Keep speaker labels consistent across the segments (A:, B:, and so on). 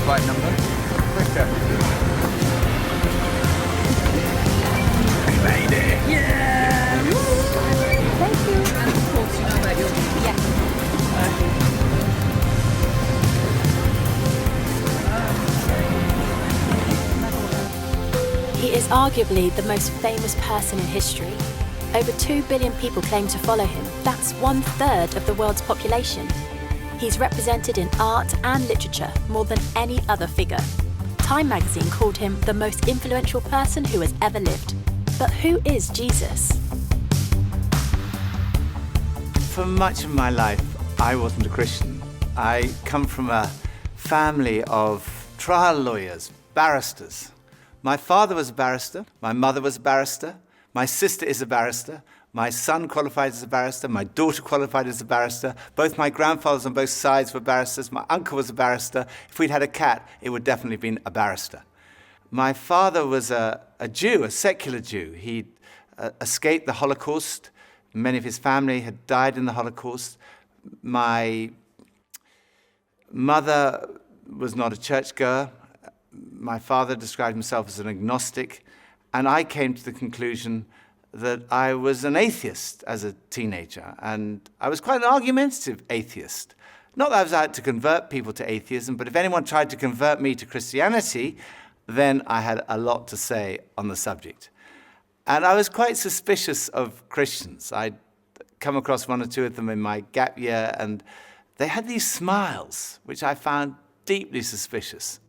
A: right number. Quicker. We made it.
B: Yeah! Woo! Thank you. And of course, you know about your... Yeah.
C: He is arguably the most famous person in history. Over 2 billion people claim to follow him. That's 1/3 of the world's population. He's represented in art and literature more than any other figure. Time magazine called him the most influential person who has ever lived. But who is Jesus?
D: For much of my life, I wasn't a Christian. I come from a family of trial lawyers, barristers. My father was a barrister, my mother was a barrister, my sister is a barrister, my son qualified as a barrister, my daughter qualified as a barrister, both my grandfathers on both sides were barristers, my uncle was a barrister. If we'd had a cat, it would definitely have been a barrister. My father was a Jew, a secular Jew. He escaped the Holocaust. Many of his family had died in the Holocaust. My mother was not a churchgoer. My father described himself as an agnostic, and I came to the conclusion that I was an atheist as a teenager, and I was quite an argumentative atheist. Not that I was out to convert people to atheism, but if anyone tried to convert me to Christianity, then I had a lot to say on the subject. And I was quite suspicious of Christians. I'd come across one or two of them in my gap year, and they had these smiles, which I found deeply suspicious.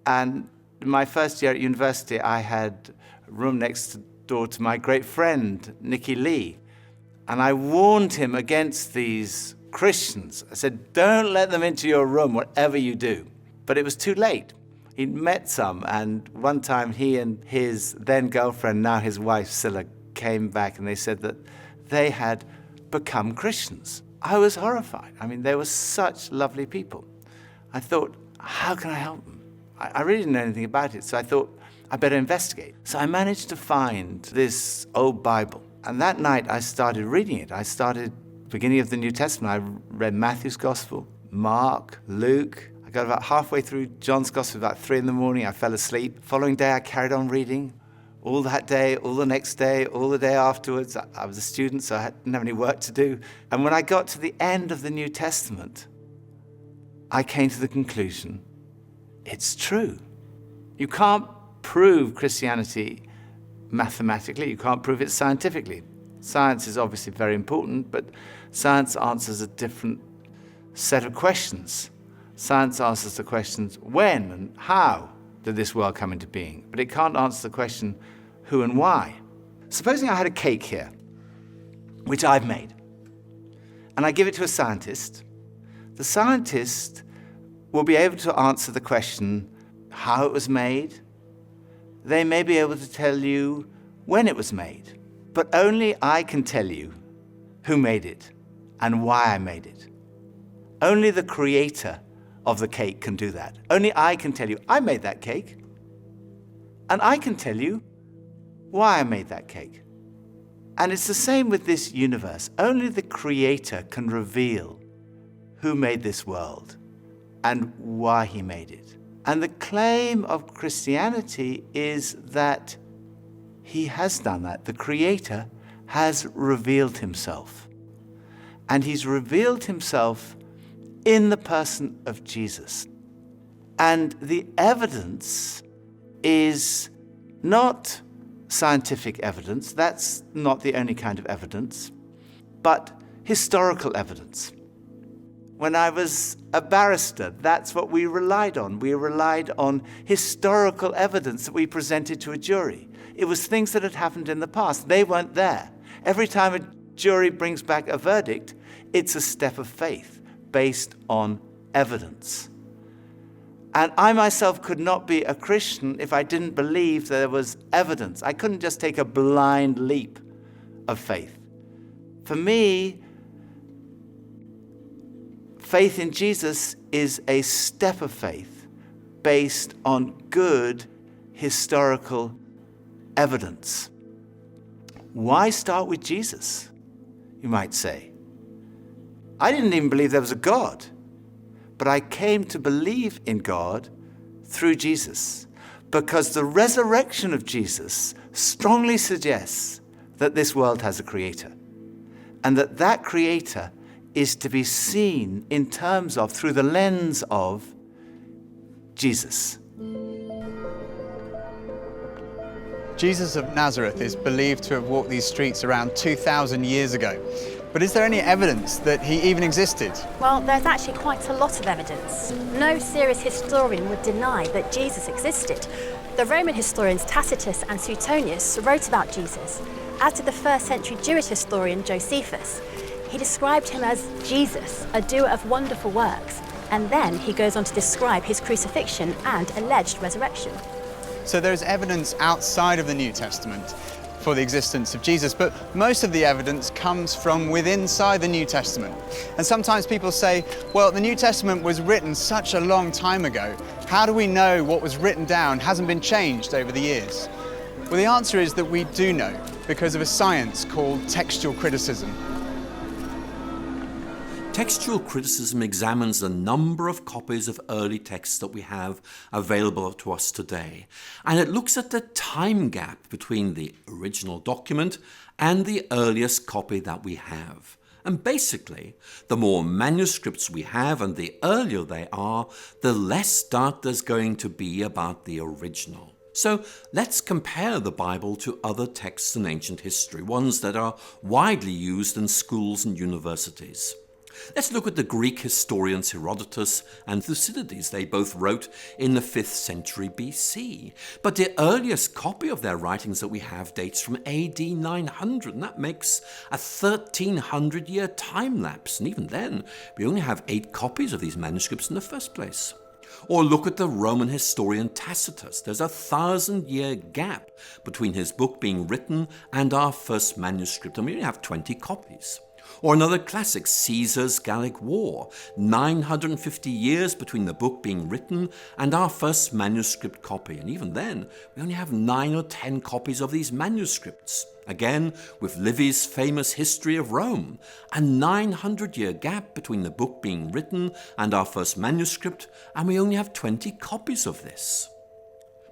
D: And in my first year at university, I had a room next door to my great friend, Nicky Lee. And I warned him against these Christians. I said, don't let them into your room, whatever you do. But it was too late. He'd met some, and one time he and his then girlfriend, now his wife, Scylla, came back and they said that they had become Christians. I was horrified. I mean, they were such lovely people. I thought, how can I help them? I really didn't know anything about it, so I thought I better investigate. So I managed to find this old Bible, and that night I started reading it. I started beginning of the New Testament. I read Matthew's Gospel, Mark, Luke. I got about halfway through John's Gospel, about 3 in the morning. I fell asleep. Following day, I carried on reading. All that day, all the next day, all the day afterwards. I was a student, so I didn't have any work to do. And when I got to the end of the New Testament, I came to the conclusion, it's true. You can't prove Christianity mathematically. You can't prove it scientifically. Science is obviously very important, but science answers a different set of questions. Science answers the questions, when and how did this world come into being? But it can't answer the question, who and why. Supposing I had a cake here, which I've made, and I give it to a scientist. The scientist will be able to answer the question, how it was made. They may be able to tell you when it was made, but only I can tell you who made it and why I made it. Only the creator of the cake can do that. Only I can tell you, I made that cake, and I can tell you why I made that cake. And it's the same with this universe. Only the creator can reveal who made this world and why he made it. And the claim of Christianity is that he has done that. The Creator has revealed himself. And he's revealed himself in the person of Jesus. And the evidence is not scientific evidence. That's not the only kind of evidence, but historical evidence. When I was a barrister, that's what we relied on. We relied on historical evidence that we presented to a jury. It was things that had happened in the past. They weren't there. Every time a jury brings back a verdict, it's a step of faith based on evidence. And I myself could not be a Christian if I didn't believe there was evidence. I couldn't just take a blind leap of faith. For me, faith in Jesus is a step of faith based on good historical evidence. Why start with Jesus, you might say? I didn't even believe there was a God. but I came to believe in God through Jesus, because the resurrection of Jesus strongly suggests that this world has a creator, and that creator is to be seen in terms of, through the lens of, Jesus.
E: Jesus of Nazareth is believed to have walked these streets around 2,000 years ago. But is there any evidence that he even existed?
C: Well, there's actually quite a lot of evidence. No serious historian would deny that Jesus existed. The Roman historians Tacitus and Suetonius wrote about Jesus, as did the first century Jewish historian Josephus. He described him as Jesus, a doer of wonderful works, and then he goes on to describe his crucifixion and alleged resurrection.
E: So there's evidence outside of the New Testament for the existence of Jesus, but most of the evidence comes from within inside the New Testament. And sometimes people say, well, the New Testament was written such a long time ago. How do we know what was written down hasn't been changed over the years? Well, the answer is that we do know, because of a science called textual criticism.
F: Textual criticism examines the number of copies of early texts that we have available to us today, and it looks at the time gap between the original document and the earliest copy that we have. And basically, the more manuscripts we have and the earlier they are, the less doubt there's going to be about the original. So let's compare the Bible to other texts in ancient history, ones that are widely used in schools and universities. Let's look at the Greek historians Herodotus and Thucydides. They both wrote in the 5th century BC. But the earliest copy of their writings that we have dates from AD 900, and that makes a 1300-year time lapse. And even then, we only have 8 copies of these manuscripts in the first place. Or look at the Roman historian Tacitus. There's a 1,000-year gap between his book being written and our first manuscript, and we only have 20 copies. Or another classic, Caesar's Gallic War, 950 years between the book being written and our first manuscript copy. And even then, we only have 9 or 10 copies of these manuscripts. Again, with Livy's famous History of Rome, a 900-year gap between the book being written and our first manuscript, and we only have 20 copies of this.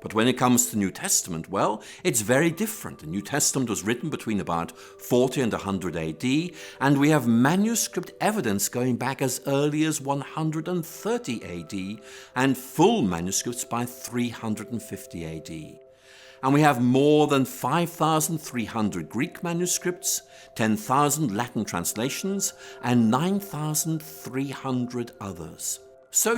F: But when it comes to the New Testament, well, it's very different. The New Testament was written between about 40 and 100 AD, and we have manuscript evidence going back as early as 130 AD, and full manuscripts by 350 AD. And we have more than 5,300 Greek manuscripts, 10,000 Latin translations, and 9,300 others. So,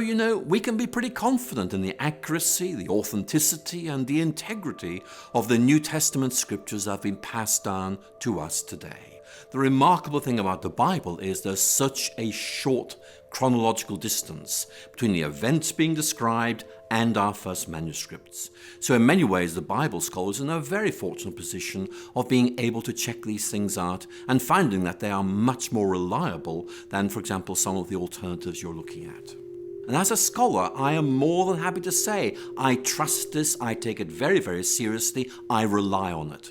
F: we can be pretty confident in the accuracy, the authenticity, and the integrity of the New Testament scriptures that have been passed down to us today. The remarkable thing about the Bible is there's such a short chronological distance between the events being described and our first manuscripts. So in many ways, the Bible scholars are in a very fortunate position of being able to check these things out and finding that they are much more reliable than, for example, some of the alternatives you're looking at. And as a scholar, I am more than happy to say I trust this, I take it very, very seriously, I rely on it.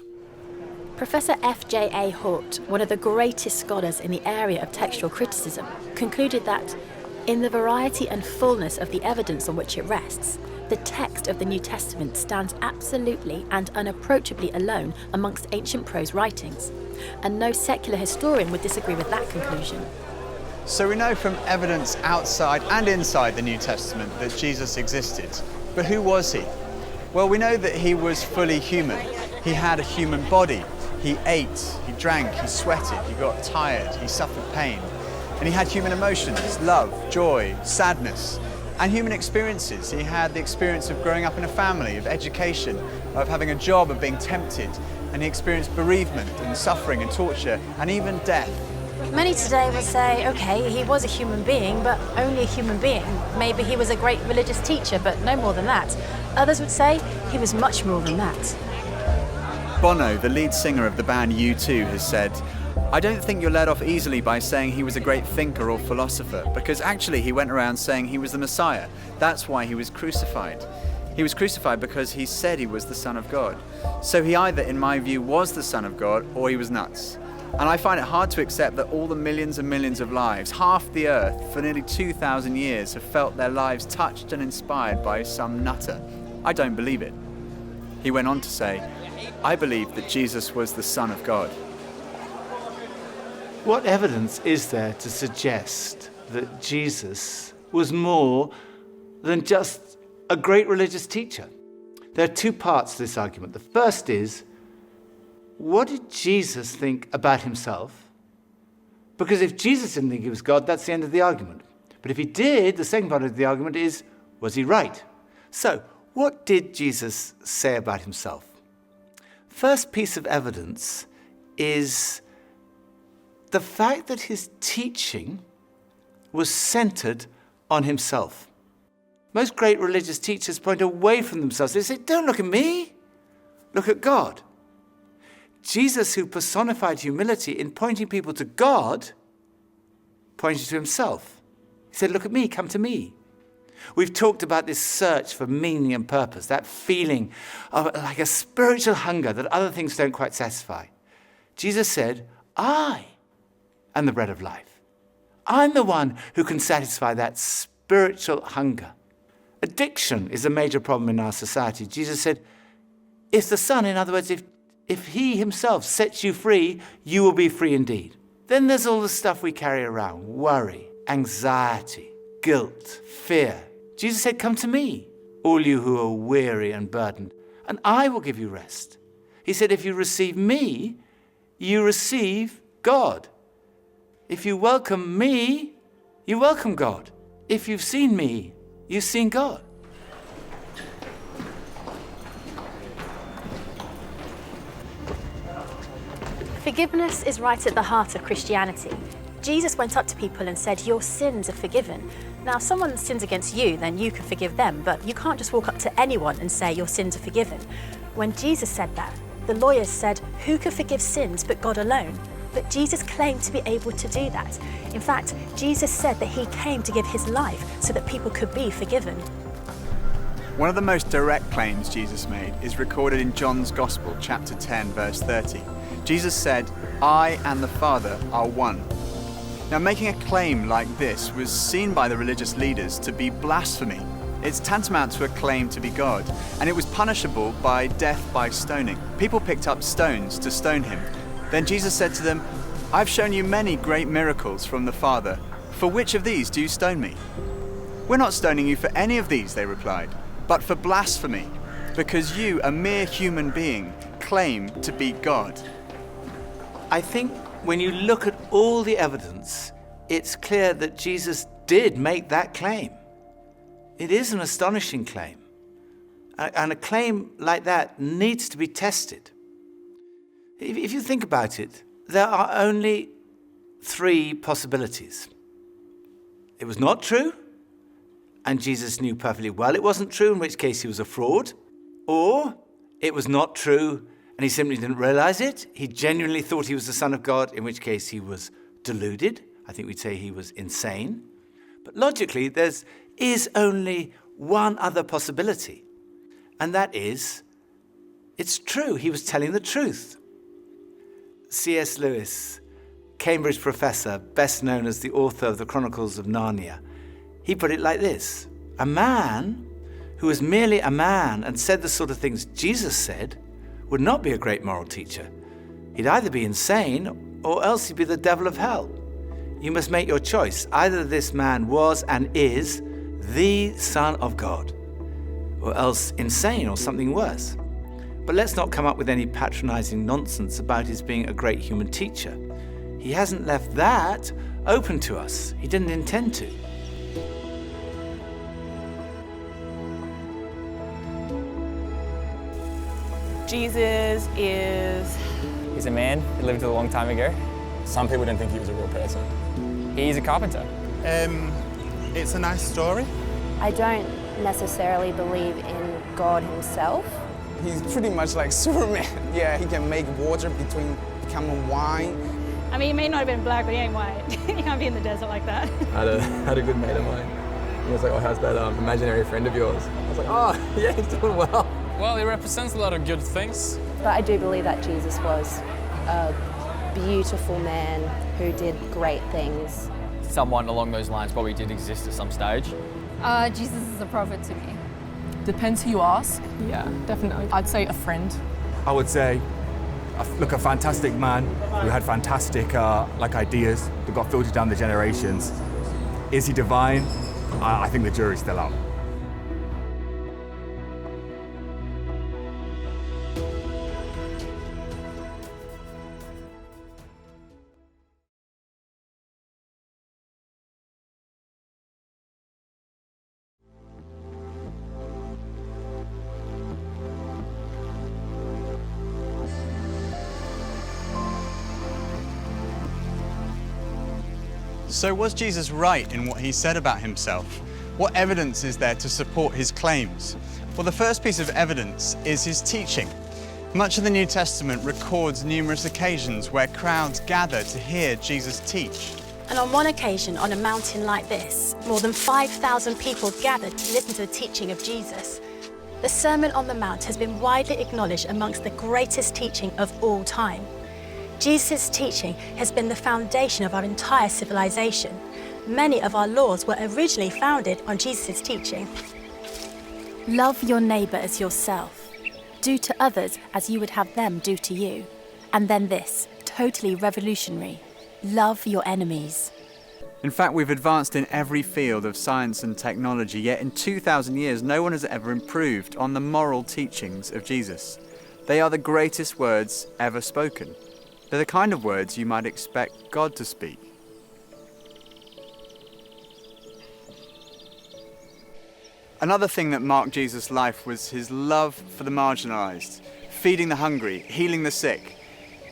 C: Professor F.J.A. Hort, one of the greatest scholars in the area of textual criticism, concluded that, in the variety and fullness of the evidence on which it rests, the text of the New Testament stands absolutely and unapproachably alone amongst ancient prose writings, and no secular historian would disagree with that conclusion.
E: So we know from evidence outside and inside the New Testament that Jesus existed. But who was he? Well, we know that he was fully human. He had a human body. He ate, he drank, he sweated, he got tired, he suffered pain. And he had human emotions, love, joy, sadness, and human experiences. He had the experience of growing up in a family, of education, of having a job, of being tempted. And he experienced bereavement and suffering and torture and even death.
C: Many today would say, okay, he was a human being, but only a human being. Maybe he was a great religious teacher, but no more than that. Others would say he was much more than that.
G: Bono, the lead singer of the band U2, has said, "I don't think you're let off easily by saying he was a great thinker or philosopher, because actually he went around saying he was the Messiah. That's why he was crucified. He was crucified because he said he was the Son of God. So he either, in my view, was the Son of God or he was nuts. And I find it hard to accept that all the millions and millions of lives, half the earth, for nearly 2,000 years, have felt their lives touched and inspired by some nutter. I don't believe it. He went on to say, I believe that Jesus was the Son of God.
D: What evidence is there to suggest that Jesus was more than just a great religious teacher? There are two parts to this argument. The first is, what did Jesus think about himself? Because if Jesus didn't think he was God, that's the end of the argument. But if he did, the second part of the argument is, was he right? So, what did Jesus say about himself? First piece of evidence is the fact that his teaching was centered on himself. Most great religious teachers point away from themselves. They say, don't look at me, look at God. Jesus, who personified humility in pointing people to God, pointed to himself. He said, look at me, come to me. We've talked about this search for meaning and purpose, that feeling of like a spiritual hunger that other things don't quite satisfy. Jesus said, I am the bread of life. I'm the one who can satisfy that spiritual hunger. Addiction is a major problem in our society. Jesus said, if the Son, in other words, if he himself sets you free, you will be free indeed. Then there's all the stuff we carry around, worry, anxiety, guilt, fear. Jesus said, come to me, all you who are weary and burdened, and I will give you rest. He said, if you receive me, you receive God. If you welcome me, you welcome God. If you've seen me, you've seen God.
C: Forgiveness is right at the heart of Christianity. Jesus went up to people and said, your sins are forgiven. Now, if someone sins against you, then you can forgive them, but you can't just walk up to anyone and say your sins are forgiven. When Jesus said that, the lawyers said, who can forgive sins but God alone? But Jesus claimed to be able to do that. In fact, Jesus said that he came to give his life so that people could be forgiven.
E: One of the most direct claims Jesus made is recorded in John's Gospel, chapter 10, verse 30. Jesus said, I and the Father are one. Now, making a claim like this was seen by the religious leaders to be blasphemy. It's tantamount to a claim to be God, and it was punishable by death by stoning. People picked up stones to stone him. Then Jesus said to them, I've shown you many great miracles from the Father. For which of these do you stone me? We're not stoning you for any of these, they replied, but for blasphemy, because you, a mere human being, claim to be God.
D: I think when you look at all the evidence, it's clear that Jesus did make that claim. It is an astonishing claim. And a claim like that needs to be tested. If you think about it, there are only three possibilities. It was not true, and Jesus knew perfectly well it wasn't true, in which case he was a fraud. Or it was not true, and he simply didn't realize it. He genuinely thought he was the Son of God, in which case he was deluded. I think we'd say he was insane. But logically, there is only one other possibility, and that is, it's true, he was telling the truth. C.S. Lewis, Cambridge professor, best known as the author of the Chronicles of Narnia, he put it like this: a man who was merely a man and said the sort of things Jesus said would not be a great moral teacher. He'd either be insane or else he'd be the devil of hell. You must make your choice. Either this man was and is the Son of God, or else insane or something worse. But let's not come up with any patronizing nonsense about his being a great human teacher. He hasn't left that open to us. He didn't intend to.
H: Jesus is...
I: He's a man. He lived a long time ago. Some people didn't think he was a real person. He's a carpenter.
A: It's a nice story.
B: I don't necessarily believe in God himself.
J: He's pretty much like Superman. Yeah, he can make water become wine.
K: I mean, he may not have been black, but he ain't white. He can't be in the desert like that.
I: I had a good mate of mine. He was like, oh, how's that imaginary friend of yours? I was like, oh, yeah, he's doing well.
L: Well, he represents a lot of good things.
B: But I do believe that Jesus was a
L: beautiful man who did great things.
M: Someone along those lines probably did exist at some stage.
N: Jesus is a prophet to me.
H: Depends who you ask. Yeah, definitely. I'd say a friend.
O: I would say, a fantastic man who had fantastic ideas that got filtered down the generations. Is he divine? I think the jury's still out.
E: So was Jesus right in what he said about himself? What evidence is there to support his claims? Well, the first piece of evidence is his teaching. Much of the New Testament records numerous occasions where crowds gather to hear Jesus teach.
C: And on one occasion, on a mountain like this, more than 5,000 people gathered to listen to the teaching of Jesus. The Sermon on the Mount has been widely acknowledged amongst the greatest teaching of all time. Jesus' teaching has been the foundation of our entire civilization. Many of our laws were originally founded on Jesus' teaching. Love your neighbour as yourself. Do to others as you would have them do to you. And then this, totally revolutionary. Love your enemies.
G: In fact, we've advanced in every field of science and technology, yet in 2,000 years, no one has ever improved on the moral teachings of Jesus. They are the greatest words ever spoken. They're the kind of words you might expect God to speak. Another thing that marked Jesus' life was his love for the marginalised, feeding the hungry, healing the sick.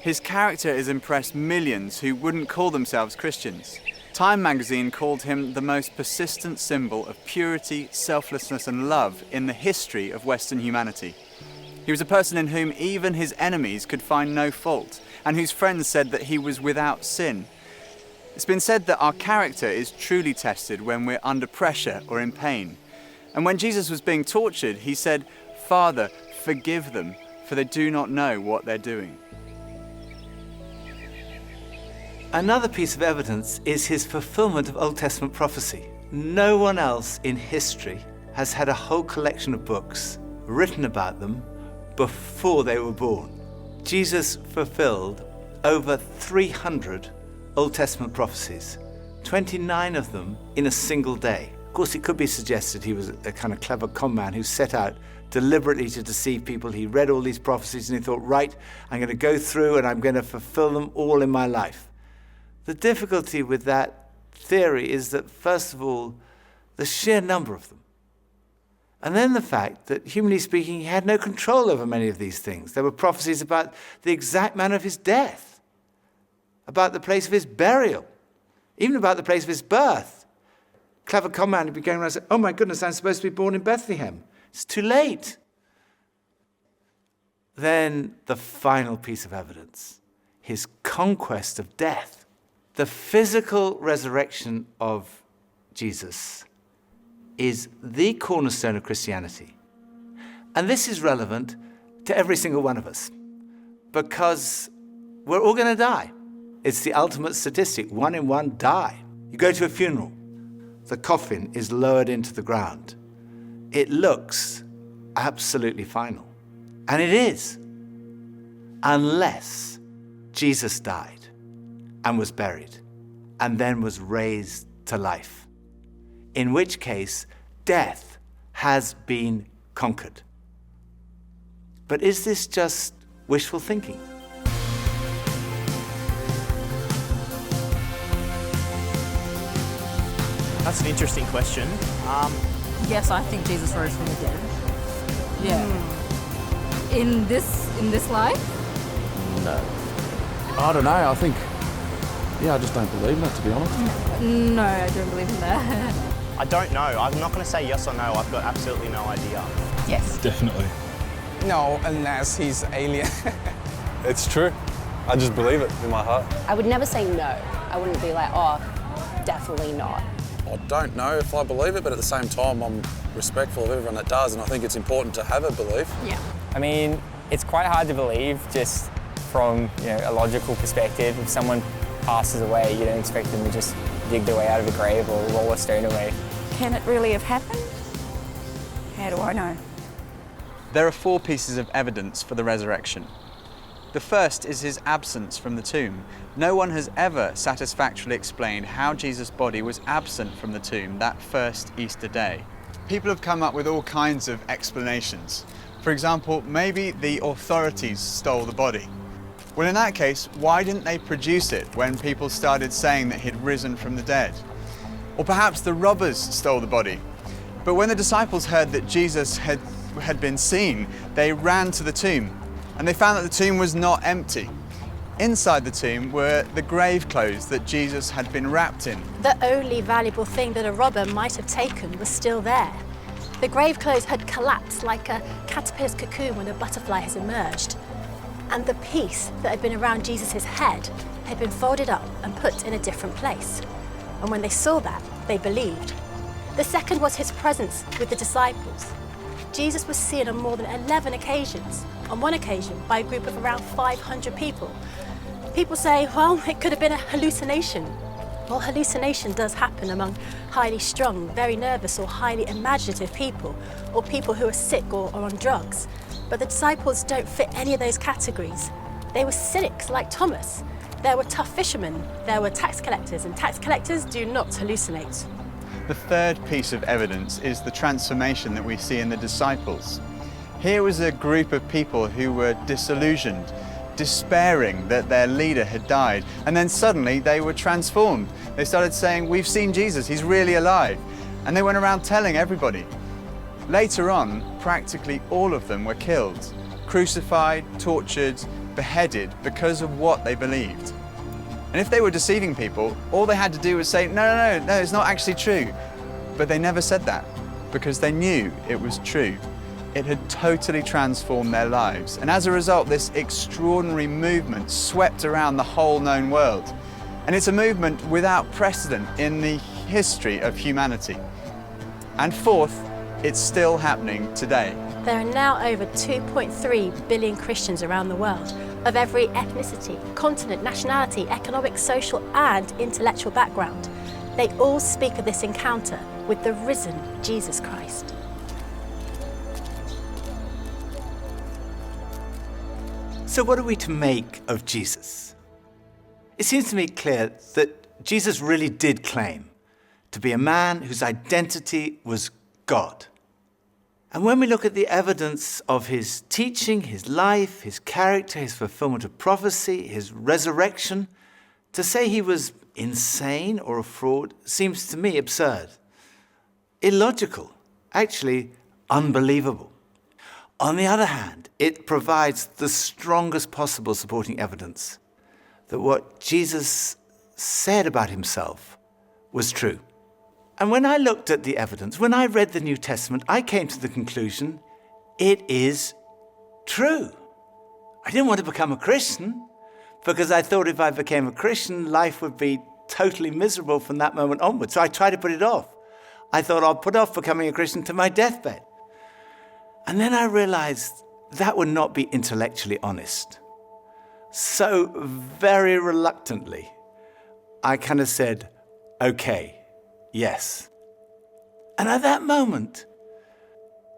G: His character has impressed millions who wouldn't call themselves Christians. Time magazine called him the most persistent symbol of purity, selflessness and love in the history of Western humanity. He was a person in whom even his enemies could find no fault, and whose friends said that he was without sin. It's been said that our character is truly tested when we're under pressure or in pain. And when Jesus was being tortured, he said, "Father, forgive them, for they do not know what they're doing."
D: Another piece of evidence is his fulfillment of Old Testament prophecy. No one else in history has had a whole collection of books written about them before they were born. Jesus fulfilled over 300 Old Testament prophecies, 29 of them in a single day. Of course, it could be suggested he was a kind of clever con man who set out deliberately to deceive people. He read all these prophecies and he thought, right, I'm going to go through and I'm going to fulfill them all in my life. The difficulty with that theory is that, first of all, the sheer number of them. And then the fact that, humanly speaking, he had no control over many of these things. There were prophecies about the exact manner of his death, about the place of his burial, even about the place of his birth. Clever con man would be going around and say, oh my goodness, I'm supposed to be born in Bethlehem. It's too late. Then the final piece of evidence, his conquest of death. The physical resurrection of Jesus is the cornerstone of Christianity. And this is relevant to every single one of us because we're all going to die. It's the ultimate statistic. 1 in 1 die. You go to a funeral. The coffin is lowered into the ground. It looks absolutely final. And it is. Unless Jesus died and was buried and then was raised to life. In which case, death has been conquered. But is this just wishful thinking?
P: That's an interesting question.
N: Yes, I think Jesus rose from the dead. Yeah. In this life?
I: No. I don't know, I think, I just don't believe in it, to be honest.
N: No, I don't believe in that.
P: I don't know. I'm not going to say yes or no. I've got absolutely no idea.
N: Yes.
I: Definitely.
J: No, unless he's alien.
I: It's true. I just believe it in my heart.
L: I would never say no. I wouldn't be like, oh, definitely not.
Q: I don't know if I believe it, but at the same time, I'm respectful of everyone that does, and I think it's important to have a belief.
N: Yeah.
M: I mean, it's quite hard to believe just
R: from a logical perspective, if someone passes away, you don't expect them to just dig their way out of a grave or roll a stone away.
S: Can it really have happened? How do I know?
E: There are 4 pieces of evidence for the resurrection. The first is his absence from the tomb. No one has ever satisfactorily explained how Jesus' body was absent from the tomb that first Easter day. People have come up with all kinds of explanations. For example, maybe the authorities stole the body. Well, in that case, why didn't they produce it when people started saying that he'd risen from the dead? Or perhaps the robbers stole the body. But when the disciples heard that Jesus had been seen, they ran to the tomb, and they found that the tomb was not empty. Inside the tomb were the grave clothes that Jesus had been wrapped in.
C: The only valuable thing that a robber might have taken was still there. The grave clothes had collapsed like a caterpillar's cocoon when a butterfly has emerged. And the piece that had been around Jesus' head had been folded up and put in a different place. And when they saw that, they believed. The second was his presence with the disciples. Jesus was seen on more than 11 occasions, on one occasion by a group of around 500 people. People say, well, it could have been a hallucination. Well, hallucination does happen among highly strung, very nervous or highly imaginative people, or people who are sick or on drugs. But the disciples don't fit any of those categories. They were cynics like Thomas. There were tough fishermen, there were tax collectors, and tax collectors do not hallucinate.
E: The third piece of evidence is the transformation that we see in the disciples. Here was a group of people who were disillusioned, despairing that their leader had died, and then suddenly they were transformed. They started saying, we've seen Jesus, he's really alive. And they went around telling everybody. Later on, practically all of them were killed, crucified, tortured, beheaded because of what they believed. And if they were deceiving people, all they had to do was say, no, it's not actually true. But they never said that because they knew it was true. It had totally transformed their lives. And as a result, this extraordinary movement swept around the whole known world. And it's a movement without precedent in the history of humanity. And fourth, it's still happening today.
C: There are now over 2.3 billion Christians around the world, of every ethnicity, continent, nationality, economic, social and intellectual background. They all speak of this encounter with the risen Jesus Christ.
D: So what are we to make of Jesus? It seems to me clear that Jesus really did claim to be a man whose identity was God. And when we look at the evidence of his teaching, his life, his character, his fulfillment of prophecy, his resurrection, to say he was insane or a fraud seems to me absurd, illogical, actually unbelievable. On the other hand, it provides the strongest possible supporting evidence that what Jesus said about himself was true. And when I looked at the evidence, when I read the New Testament, I came to the conclusion, it is true. I didn't want to become a Christian because I thought if I became a Christian, life would be totally miserable from that moment onwards. So I tried to put it off. I thought I'll put off becoming a Christian to my deathbed. And then I realized that would not be intellectually honest. So very reluctantly, I kind of said, okay. Yes. And at that moment,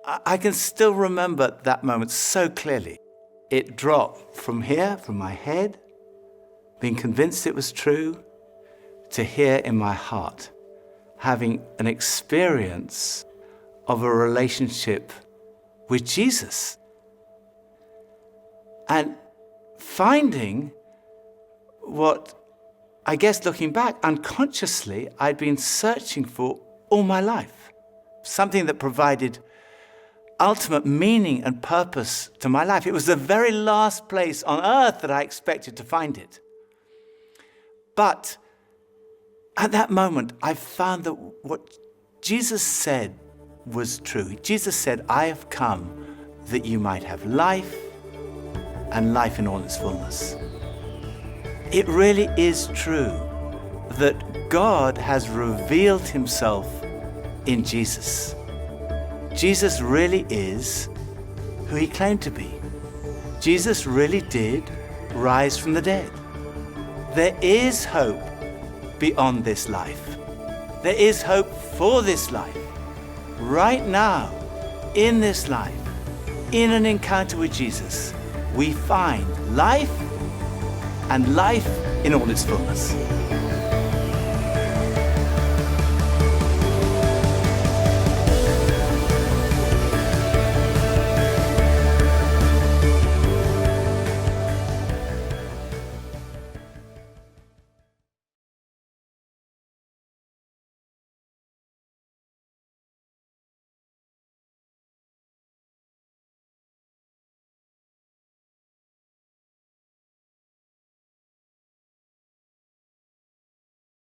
D: I can still remember that moment so clearly. It dropped from here, from my head, being convinced it was true, to here in my heart, having an experience of a relationship with Jesus. And finding what, I guess looking back, unconsciously, I'd been searching for all my life. Something that provided ultimate meaning and purpose to my life. It was the very last place on earth that I expected to find it. But at that moment, I found that what Jesus said was true. Jesus said, I have come that you might have life and life in all its fullness. It really is true that God has revealed himself in Jesus. Jesus really is who he claimed to be. Jesus really did rise from the dead. There is hope beyond this life. There is hope for this life. Right now, in this life, in an encounter with Jesus, we find life and life in all its fullness.